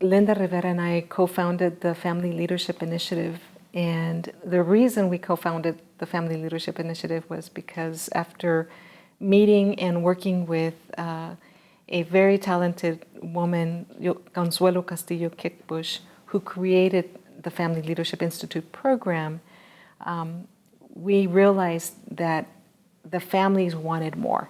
Linda Rivera and I co-founded the Family Leadership Initiative. And the reason we co-founded the Family Leadership Initiative was because after meeting and working with a very talented woman, Consuelo Castillo Kickbush, who created the Family Leadership Institute program, we realized that the families wanted more.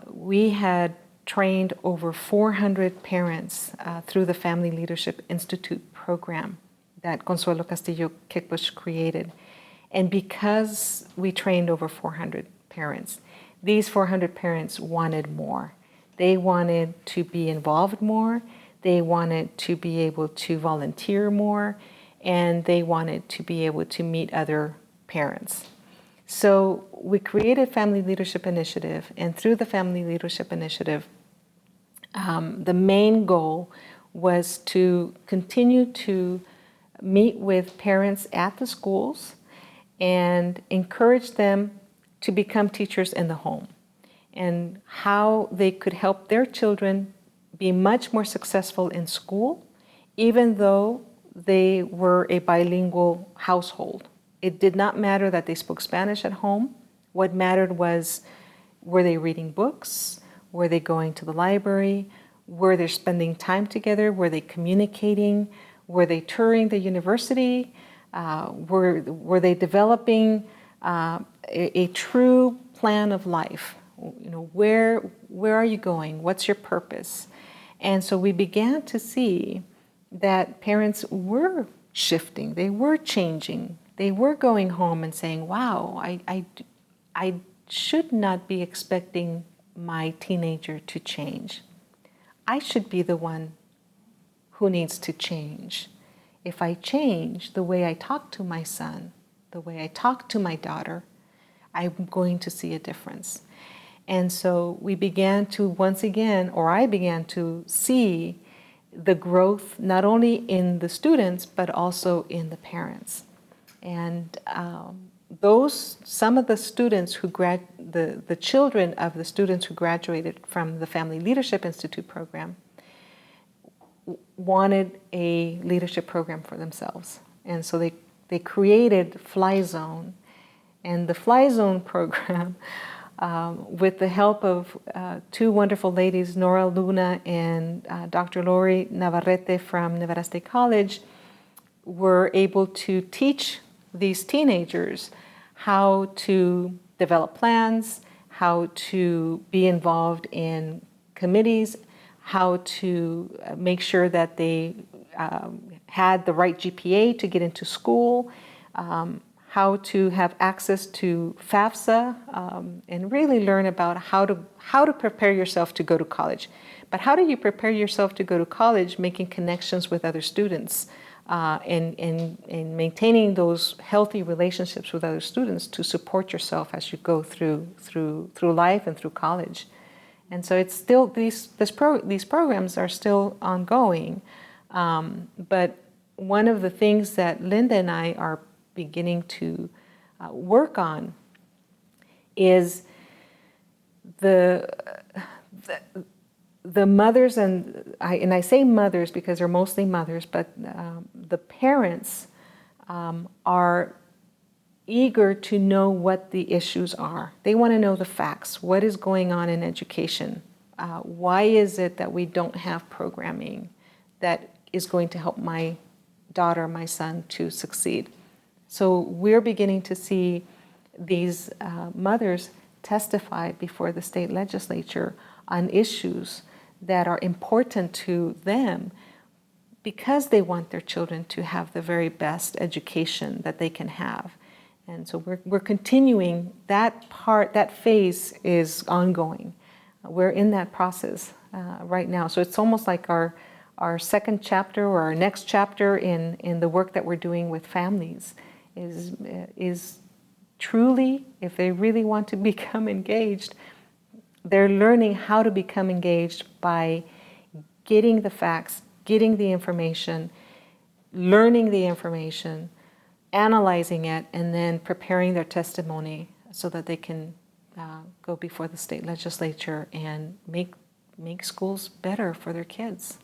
We had trained over 400 parents through the Family Leadership Institute program that Consuelo Castillo Kickbush created. And because we trained over 400 parents, these 400 parents wanted more. They wanted to be involved more, they wanted to be able to volunteer more, and they wanted to be able to meet other parents. So we created Family Leadership Initiative, and through the Family Leadership Initiative, the main goal was to continue to meet with parents at the schools and encourage them to become teachers in the home, and how they could help their children be much more successful in school, even though they were a bilingual household. It did not matter that they spoke Spanish at home. What mattered was, were they reading books? Were they going to the library? Were they spending time together? Were they communicating? Were they touring the university? Were they developing a true plan of life? You know, where are you going? What's your purpose? And so we began to see that parents were shifting, they were changing, they were going home and saying, wow, I should not be expecting my teenager to change. I should be the one who needs to change. If I change the way I talk to my son, the way I talk to my daughter, I'm going to see a difference. And so we began to once again, or I began to see the growth not only in the students, but also in the parents. And some of the students who the children of the students who graduated from the Family Leadership Institute program wanted a leadership program for themselves. And so they created Fly Zone. And the Fly Zone program, with the help of two wonderful ladies, Nora Luna and Dr. Lori Navarrete from Nevada State College, were able to teach these teenagers how to develop plans, how to be involved in committees, how to make sure that they had the right GPA to get into school, how to have access to FAFSA, and really learn about how to prepare yourself to go to college. But how do you prepare yourself to go to college, making connections with other students, and maintaining those healthy relationships with other students to support yourself as you go through life and through college. And so it's still these programs are still ongoing, but one of the things that Linda and I are beginning to work on is the mothers, and I say mothers because they're mostly mothers, but the parents are eager to know what the issues are. They want to know the facts. What is going on in education? Why is it that we don't have programming that is going to help my daughter, my son to succeed? So we're beginning to see these mothers testify before the state legislature on issues that are important to them because they want their children to have the very best education that they can have. And so we're continuing that part. That phase is ongoing. We're in that process right now. So it's almost like our second chapter or our next chapter in the work that we're doing with families is truly, if they really want to become engaged, they're learning how to become engaged by getting the facts, getting the information, learning the information, analyzing it, and then preparing their testimony so that they can go before the state legislature and make schools better for their kids.